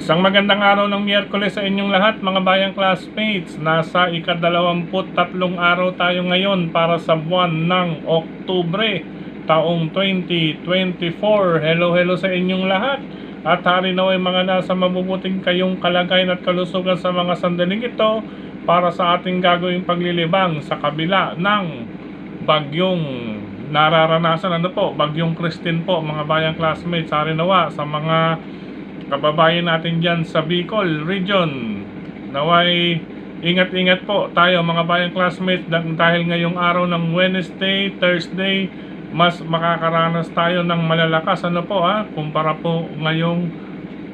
Isang magandang araw ng Miyerkules sa inyong lahat mga bayang classmates. Nasa ika-23 araw tayo ngayon para sa buwan ng Oktubre, taong 2024. Hello sa inyong lahat. At hari naway mga nasa mabubuting kayong kalagayan at kalusugan sa mga sandaling ito para sa ating gagawing paglilibang sa kabila ng bagyong nararanasan. Bagyong Christine po mga bayang classmates. Hari nawa sa mga kababayan natin dyan sa Bicol region, naway ingat-ingat po tayo mga bayang classmates dahil ngayong araw ng Wednesday, Thursday, mas makakaranas tayo ng malalakas kumpara po ngayong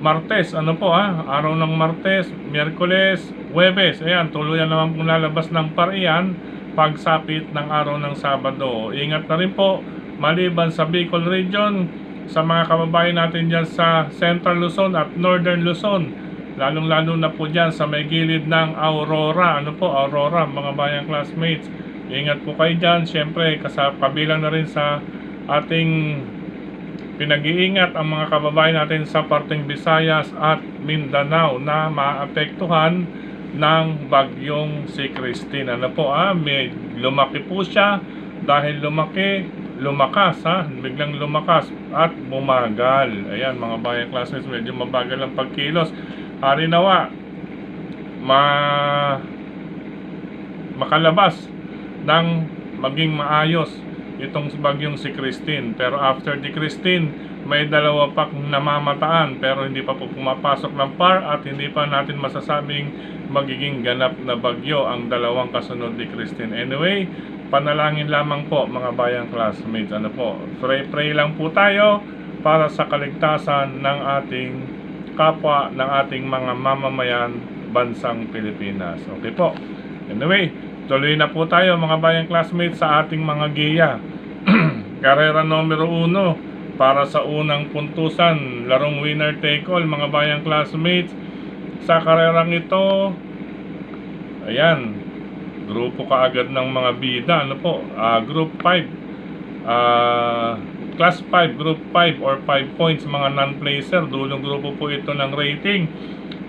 Martes, araw ng Martes, Miyerkules, Huwebes, ayan, tuluyan naman pong lalabas ng parian pagsapit ng araw ng Sabado. Ingat na rin po maliban sa Bicol region, sa mga kababayan natin dyan sa Central Luzon at Northern Luzon, lalong-lalo na po dyan sa may gilid ng Aurora. Aurora mga bayang classmates, ingat po kayo dyan. Siyempre kabilang na rin sa ating pinag-iingat ang mga kababayan natin sa parteng Visayas at Mindanao na maapektuhan ng bagyong si Christine. May lumaki po siya dahil lumakas biglang lumakas at bumagal. Ayan mga bayang classmates, medyo mabagal ang pagkilos. Hari nawa makalabas ng maging maayos itong bagyong si Christine. Pero after di Christine, may dalawa pa namamataan pero hindi pa po pumapasok ng PAR at hindi pa natin masasabing magiging ganap na bagyo ang dalawang kasunod ni Christine. Anyway, panalangin lamang po mga bayang classmates. Pray lang po tayo para sa kaligtasan ng ating kapwa, ng ating mga mamamayan bansang Pilipinas. Okay po. Anyway, tuloy na po tayo mga bayang classmates sa ating mga giya. Karera numero 1 para sa unang puntusan, larong winner take all mga bayang classmates. Sa karerang ito, ayan, grupo kaagad ng mga bida. Group 5, class 5, group 5 or 5 points mga non-placer. Dulong grupo po ito ng rating.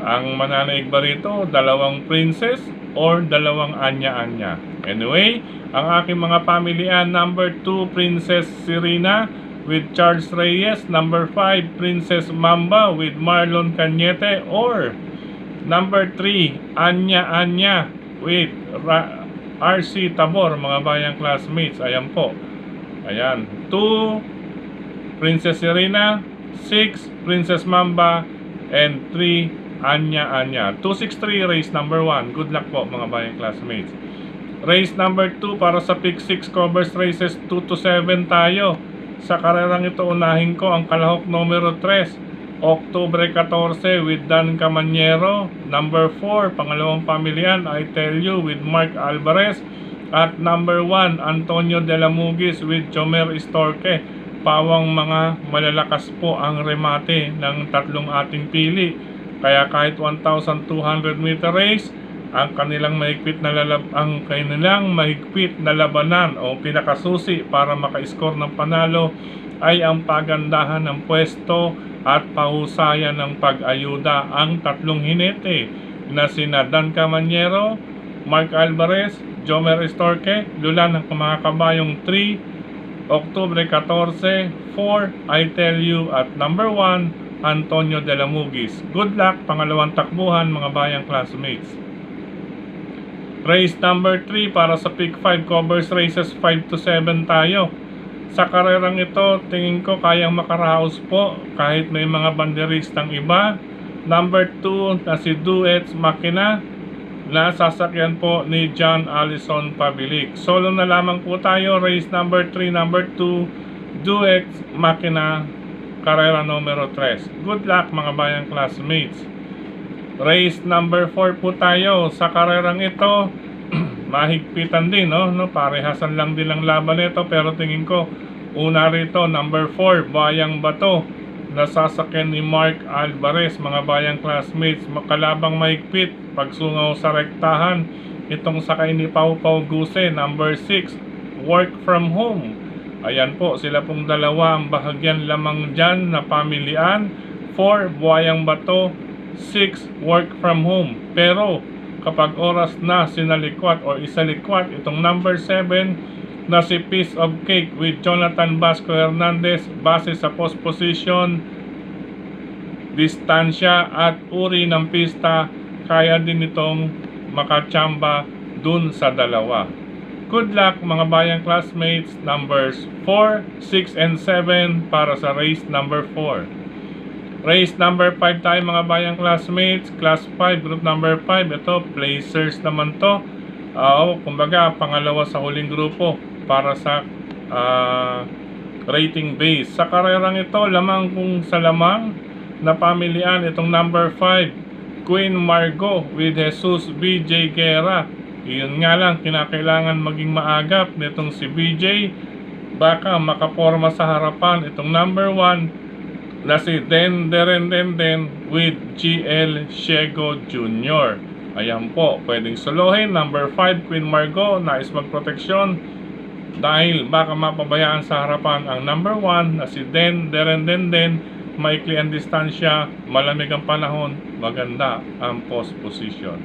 Ang mananaig ba rito, dalawang princess or dalawang anya-anya. Anyway, ang aking mga pamilyan, number 2 Princess Serena with Charles Reyes, number 5 Princess Mamba with Marlon Cañete, or number 3 Anya with RC Tabor mga bayang classmates. Ayan po, ayan, 2 Princess Serena, 6 Princess Mamba, and 3 Anya. 263 race number 1. Good luck po mga bayang classmates. Race number 2 para sa pick 6 covers races 2 to 7 tayo. Sa karerang ito unahin ko ang kalahok numero 3, Oktubre 14 with Dan Camanyero. Number 4, pangalawang pamilyan, I Tell You with Mark Alvarez. At number 1, Antonio de la Mugis with Jomer Istorque. Pawang mga malalakas po ang remate ng tatlong ating pili. Kaya kahit 1,200 meter race, ang kanilang mahigpit na labanan o pinakasusi para maka-score ng panalo ay ang pagandahan ng pwesto at pahusayan ng pag-ayuda. Ang tatlong hinete na sina Dan Camanyero, Mark Alvarez, Jomer Istorque, lula ng mga kabayong 3, Oktubre 14, 4, I Tell You, at number 1, Antonio de la Mugis. Good luck pangalawang takbuhan mga bayang classmates. Race number 3 para sa pick 5 covers races 5 to 7 tayo. Sa karerang ito, tingin ko kayang makaraos po kahit may mga banderistang iba. Number 2 na si Duets Makina, na sasakyan po ni John Allison Pabilik. Solo na lamang po tayo. Race number 3, number 2, Duets Makina, karera numero 3. Good luck mga bayang classmates. Race number 4 po tayo. Sa karerang ito, mahigpitan din, parehasan lang din ang laban nito, pero tingin ko una rito, number 4, Bayang Bato, nasasakyan ni Mark Alvarez mga bayang classmates. Makalabang mahigpit pagsungaw sa rektahan itong sakay ni Pau Guse. Number 6, Work From Home. Ayan po, sila pong dalawa ang bahagyan lamang dyan na pamilian. 4, Buhayang Bato, 6 work from home. Pero kapag oras na sinalikwat or isalikwat itong number 7 na si Piece of Cake with Jonathan Vasco Hernandez, base sa post position, distansya at uri ng pista, kaya din itong makachamba dun sa dalawa. Good luck mga bayang classmates, numbers 4, 6, and 7 para sa race number 4. Race number 5 tayo mga bayang classmates, class 5, group number 5. Ito, placers naman to. Kumbaga, pangalawa sa huling grupo para sa rating base. Sa karerang ito, lamang kung sa lamang na pamilian itong number 5, Queen Margot with Jesus BJ Guerra. Iyon nga lang, kinakailangan maging maagap nitong si BJ. Baka makaporma sa harapan itong number 1 na si Den with GL Shego Jr. Ayan po, pwedeng solohin. Number 5, Queen Margot, nais magproteksyon dahil baka mapabayaan sa harapan ang number 1 na si Den. Maikli ang distansya, malamig ang panahon, maganda ang post position.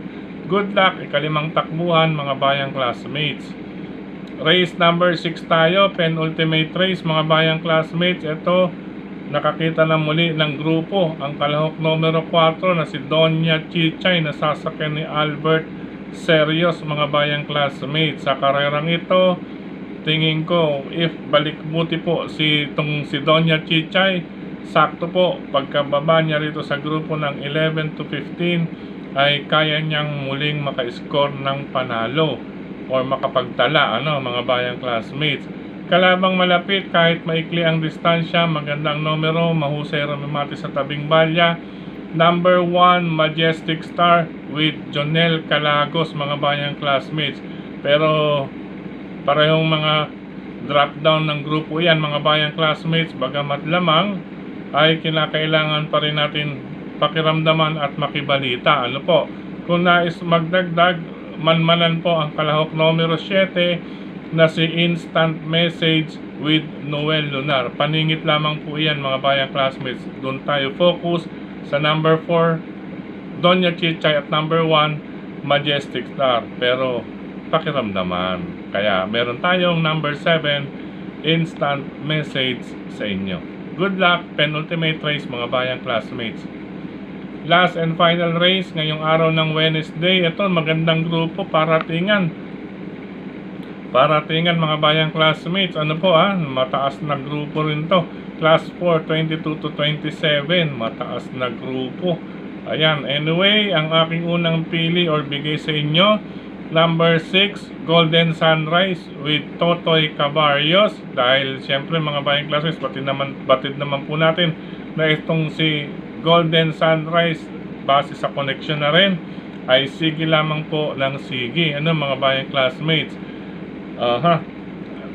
Good luck, ikalimang takbuhan mga bayang classmates. Race number 6 tayo, penultimate race mga bayang classmates. Ito, nakakita na muli ng grupo ang kalahok numero 4 na si Donya Chichay na sasakyan ni Albert Serios mga bayang classmates. Sa karerang ito, tingin ko if balikbuti po si Donya Chichay, sakto po pagkababa niya rito sa grupo ng 11 to 15 ay kaya niyang muling maka-score ng panalo or makapagtala mga bayang classmates. Kalabang malapit kahit maikli ang distansya, magandang numero, mahusay ramimati sa tabing balya. Number 1, Majestic Star with Jonel Calagos mga bayang classmates. Pero parehong mga drop down ng grupo yan mga bayang classmates, bagamat lamang ay kinakailangan pa rin natin pakiramdaman at makibalita. Kung nais magdagdag, manmanan po ang kalahok numero 7 na si Instant Message with Noel Lunar. Paningit lamang po yan mga bayang classmates. Doon tayo focus sa number 4, Donya Chichay, at number 1, Majestic Star. Pero pakiramdaman. Kaya meron tayong number 7, Instant Message sa inyo. Good luck, penultimate race mga bayang classmates. Last and final race ngayong araw ng Wednesday. Ito, magandang grupo, paratingan mga bayang classmates. Mataas na grupo rin to. Class 4, 22 to 27, mataas na grupo. Ayan, anyway, ang aking unang pili or bigay sa inyo, number 6, Golden Sunrise with Totoy Cabarrios. Dahil siyempre mga bayang classmates, batid naman po natin na itong si Golden Sunrise, base sa connection na rin, ay sige lamang po ng sige. Mga bayang classmates,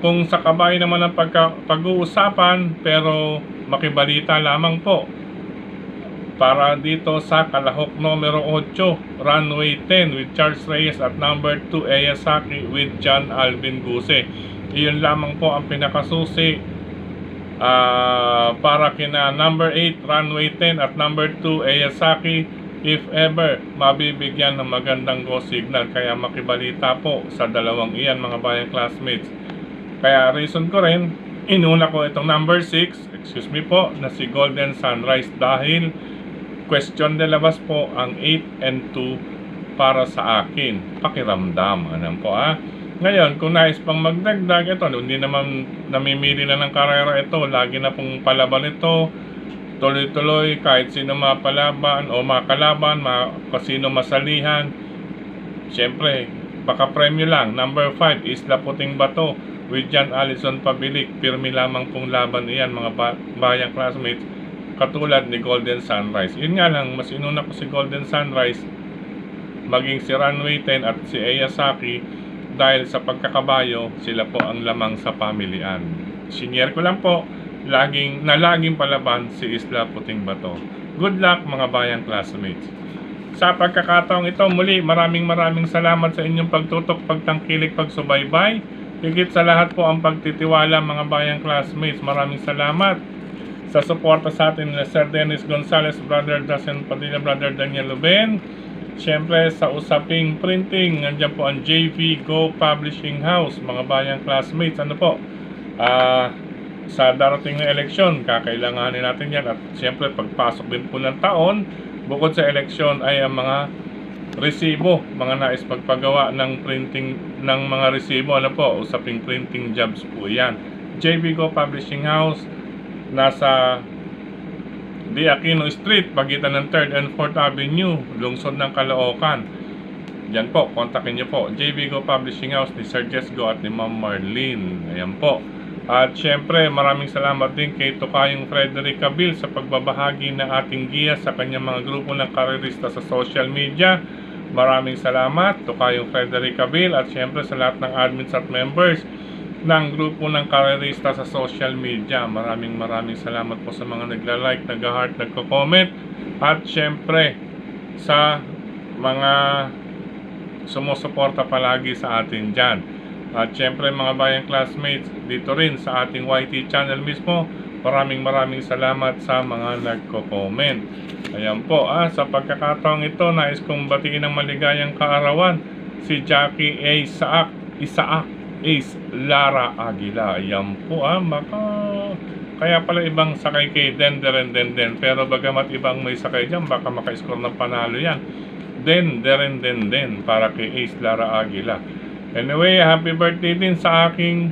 kung sa kabay naman ang pag-uusapan, pero makibalita lamang po para dito sa kalahok numero 8, Runway 10 with Charles Reyes, at number 2, Eyasaki with John Alvin Guse. Iyon lamang po ang pinakasusi para kina number 8, Runway 10, at number 2, Eyasaki, if ever mabibigyan ng magandang go signal. Kaya makibalita po sa dalawang iyan mga bayang classmates. Kaya reason ko rin, inuna ko itong number 6, na si Golden Sunrise, dahil question de labas po ang 8 and 2 para sa akin. Pakiramdam. Ngayon, kung nais pang magdagdag, ito, hindi naman namimili na ng karera ito. Lagi na pong palaban ito. Tuloy-tuloy, kahit sino mapalaban o makalaban, kasino masalihan. Siyempre, baka premyo lang. Number 5, Isla Puting Bato with John Allison Pabilik. Pirmi lamang pong laban iyan mga bayang classmates, katulad ni Golden Sunrise. Yun nga lang, mas inuna ko si Golden Sunrise, maging si Runway 10 at si Eyasaki, dahil sa pagkakabayo, sila po ang lamang sa pamilian. Senior ko lang po, laging palaban si Isla Puting Bato. Good luck mga bayang classmates. Sa pagkakataong ito, muli maraming salamat sa inyong pagtutok, pagtangkilik, pagsubaybay. Higit sa lahat po ang pagtitiwala mga bayang classmates. Maraming salamat. sa suporta sa atin na Sir Dennis Gonzales, Brother Dasen Padilla, Brother Daniel Luben. Siyempre sa usaping printing, nandiyan po ang JV Go Publishing House, mga bayang classmates. Ano po, sa darating na eleksyon, kakailanganin natin yan. At siyempre pagpasok din po ng taon, bukod sa eleksyon ay ang mga resibo, mga nais magpagawa ng printing ng mga resibo. Ano po, usaping printing jobs po yan. JV Go Publishing House, nasa Di Aquino Street, pagitan ng 3rd and 4th Avenue, lungsod ng Caloocan. Yan po, kontakin nyo po JV Go Publishing House ni Sir Jess Go at ni Ma'am Marlene. Ayan po. At syempre maraming salamat din kay Tokayong Frederick Cabil sa pagbabahagi ng ating giya sa kanyang mga grupo ng karerista sa social media. Maraming salamat Tokayong Frederick Cabil, at syempre sa lahat ng admins at members ng grupo ng karerista sa social media. Maraming salamat po sa mga nagla-like, nag-heart, nagko-comment, at syempre sa mga sumusuporta palagi sa atin dyan. At syempre mga bayang classmates, dito rin sa ating YT channel mismo, maraming salamat sa mga nagko-comment. Ayan po, sa pagkakataong ito, nais kong batiin ng maligayang kaarawan si Jackie Isaac Ace Lara Aguila. Ayan po, kaya pala ibang sakay kay Den, pero bagamat ibang may sakay dyan, baka maka-score ng panalo yan. Den, para kay Ace Lara Aguila. Anyway, happy birthday din sa aking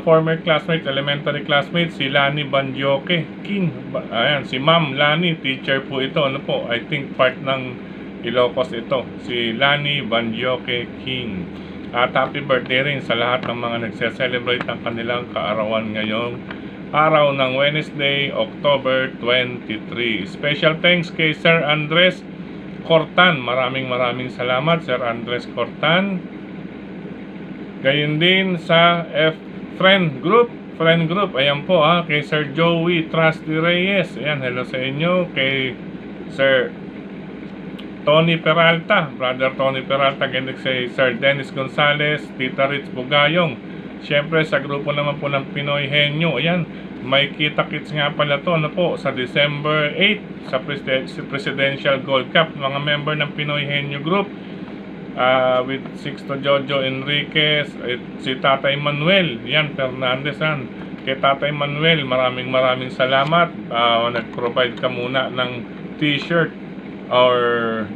former classmate, elementary classmate, si Lani Bandioque King. Ayan, si Ma'am Lani, teacher po ito. Ano po, I think part ng Ilocos ito. Si Lani Bandioque King. At happy birthday rin sa lahat ng mga nagse-celebrate ng kanilang kaarawan ngayong araw ng Wednesday, October 23. Special thanks kay Sir Andres Cortan. Maraming salamat, Sir Andres Cortan. Gayon din sa Friend Group. Ayan po, kay Sir Joey Trusty Reyes. Ayan, hello sa inyo. Kay Sir Tony Peralta, Brother Tony Peralta. Gayon kay Sir Dennis Gonzales, Tita Ritz Bugayong. Siyempre sa grupo naman po ng Pinoy Henyo. Ayan, may kita-kits nga pala to, ano po, sa December 8 sa Presidential Gold Cup. Mga member ng Pinoy Henyo Group, with Sixto Jojo Enriquez, si Tatay Manuel, yan, Fernandez, kay Tatay Manuel, maraming salamat. Nag-provide ka muna ng t-shirt or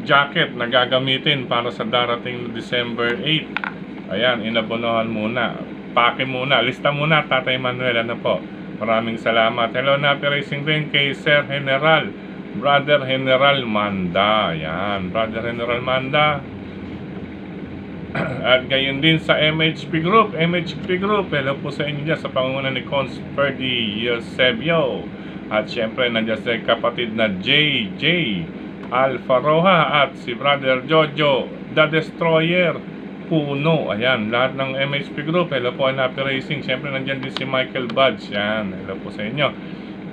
jacket na gagamitin para sa darating na December 8. Ayan, inabonohan muna, pake muna, lista muna, Tatay Manuel. Ano po, maraming salamat. Hello na racing din kay Sir General, Brother General Manda. Ayan, Brother General Manda. At gayon din sa MHP Group. Hello po sa inyo dyan sa pangunguna ni Cons Ferdy Eusebio. At syempre nandiyan sa kapatid na JJ Alfa Roja at si Brother Jojo The Destroyer Puno. Ayan, lahat ng MHP Group. Hello po, Happy Racing. Syempre nandiyan din si Michael Budge. Yan, hello po sa inyo.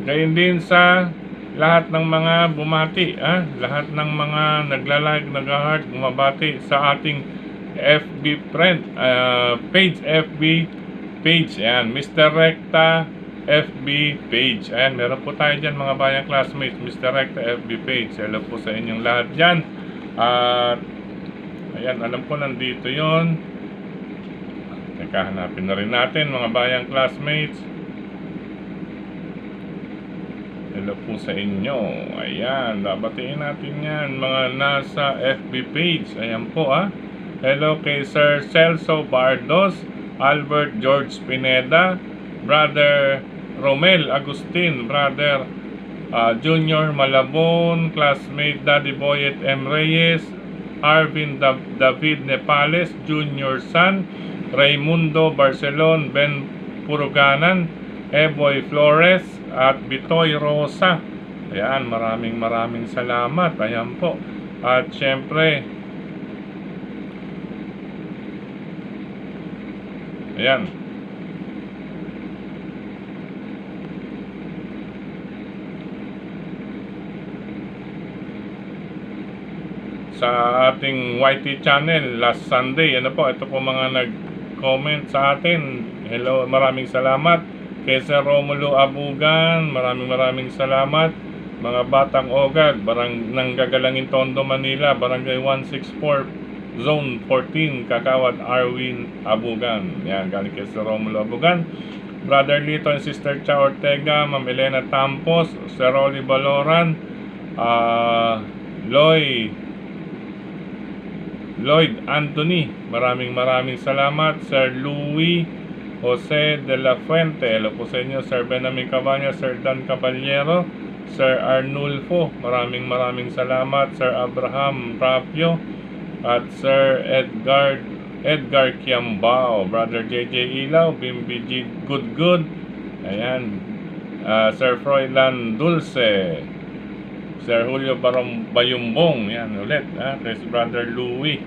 Gayon din sa lahat ng mga bumati, lahat ng mga nagla-like, nag-heart, bumabati sa ating FB friend page, FB page. Ayan, Mr. Recta FB page. Ayan, meron po tayo dyan mga bayang classmates, Mr. Recta FB page. Hello po sa inyong lahat dyan. At ayan, alam ko nandito yon. Teka, hanapin na rin natin mga bayang classmates. Hello po sa inyo. Ayan, babatiin natin yan mga nasa FB page. Ayan po, hello kay Sir Celso Bardos, Albert George Pineda, Brother Romel Agustin, Brother Junior Malabon, classmate Daddy Boyet M. Reyes, Arvin David Nepales, Junior San, Raimundo Barcelon, Ben Puruganan, Eboy Flores, at Bitoy Rosa. Ayan, maraming salamat. Ayan po. At syempre, ayan, sa ating YT channel last Sunday, ano po, ito po mga nag-comment sa atin. Hello, maraming salamat Kay Sir Romulo Abugan, maraming salamat. Mga Batang Ogag, Nanggagalangin Tondo, Manila, Barangay 164, Zone 14, Kakawat Arwin Abugan. Yan, galing kay Sir Romulo Abugan. Brother Lito and Sister Cha Ortega, Ma'am Elena Tampos, Sir Rolly Baloran, Lloyd Anthony, maraming salamat. Sir Louis Jose de la Fuente, hello po sa inyo. Sir Benjamin Cabanya, Sir Dan Caballero, Sir Arnulfo, maraming salamat. Sir Abraham Rapio at Sir Edgar Kiambao, Brother JJ Ilaw, Bimbiji Good, ayan, Sir Froilan Dulce, Sir Julio Bayumbong, yan ulit, kay Brother Louis,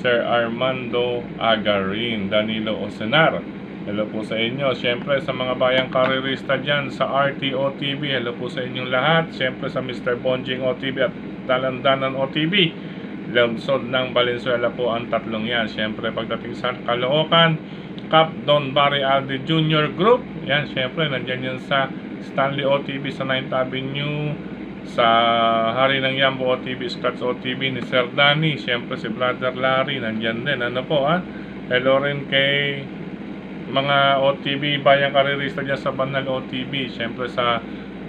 Sir Armando Agarin, Danilo Osenar, hello po sa inyo. Siyempre sa mga bayang karirista dyan sa RTO TV, hello po sa inyong lahat. Siyempre sa Mr. Bonjing OTV at Dalandanan OTV, lungsod ng Valenzuela po ang tatlong yan. Siyempre pagdating sa Caloocan, Cap Don Barry Aldi Jr. Group, yan siyempre nandyan yan sa Stanley OTV sa 9th Avenue, sa Hari ng Yambo OTV, Scratch OTV ni Sir Danny. Siyempre si Brother Larry nandyan din, ano po hello rin kay mga OTV bayang karirista dyan sa Banal OTV. Siyempre sa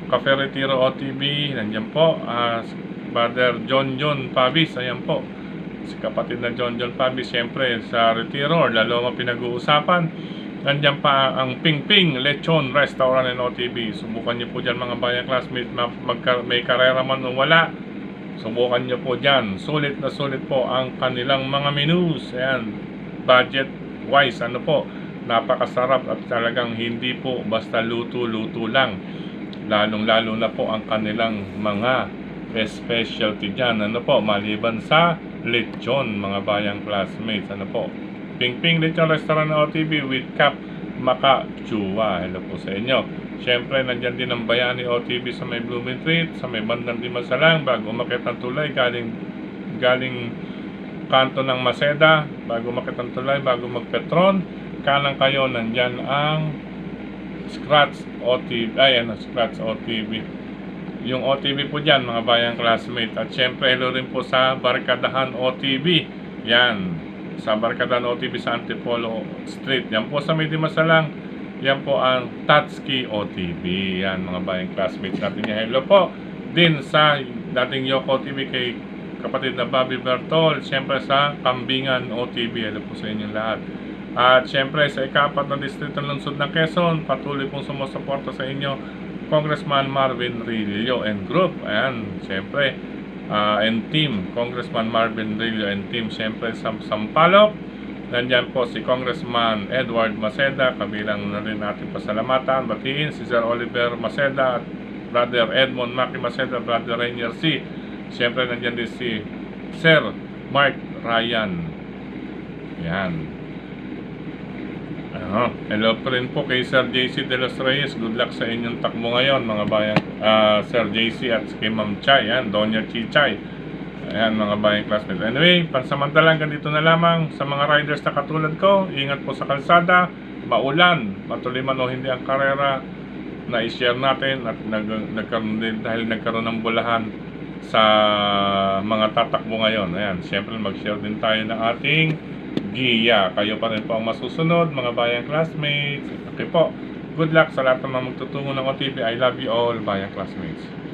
Cafe Retiro OTV, nandyan po Brother John Pabis, ayan po si kapatid na John Pabis. Siyempre sa Retiro, lalo pinag-uusapan, nandyan pa ang Ping Lechon Restaurant and OTV. Subukan nyo po dyan mga bayang classmates, may karera man o wala, subukan nyo po dyan. Sulit po ang kanilang mga menus, ayan, budget wise, ano po, napakasarap at talagang hindi po basta luto lang. Lalong-lalo na po ang kanilang mga specialty dyan, ano po, maliban sa lechon mga bayang classmates, ano po, Ping Lechon Restaurant OTV with Cap Makachua, hello po sa inyo. Siyempre nandyan din ang Bayani OTV sa may Blooming Street, sa may bandang Dimasalang, bago umakyat ng tulay, galing kanto ng Maseda, bago umakyat ng tulay, bago magpetron, kanang kayo, nandyan ang Scratch OTV, Scratch OTV. Yung OTV po dyan mga bayang classmate. At syempre hello rin po sa Barkadahan OTV, yan, sa Barkadahan OTV sa Antipolo Street, yan po sa may Dimasalang, yan po ang Tatsuki OTV, yan mga bayang classmates natin yan. Hello po din sa dating Yoko OTV kay kapatid na Bobby Bertol, syempre sa Kambingan OTV, hello po sa inyong lahat. At syempre sa ika-4 na distrito ng lungsod ng Quezon, patuloy pong sumusuporta sa inyo Congressman Marvin Rillo and Group, ayan, syempre and team, Congressman Marvin Rillo and team. Syempre sa Sampaloc, nandyan po si Congressman Edward Maceda, kabilang na rin natin pasalamatan, batiin si Sir Oliver Maceda at Brother Edmond Maki Maceda, Brother Rainier C. Syempre nandyan din si Sir Mark Ryan, yan. Hello pa rin po kay Sir JC de los Reyes, good luck sa inyong takbo ngayon mga bayan, Sir JC, at kay Ma'am Chay, yan, Doña Chichay, ayan mga bayan classmates. Anyway, pansamantalang ganito na lamang sa mga riders na katulad ko. Ingat po sa kalsada, maulan, matuloy man o hindi ang karera na i-share natin, at nagkaroon din dahil nagkaroon ng bulahan sa mga tatakbo ngayon. Ayan, siyempre mag-share din tayo ng ating giya. Kayo pa rin po ang masusunod mga bayang classmates. Okay po, good luck sa lahat ng mga magtutungo ng OTV. I love you all bayang classmates.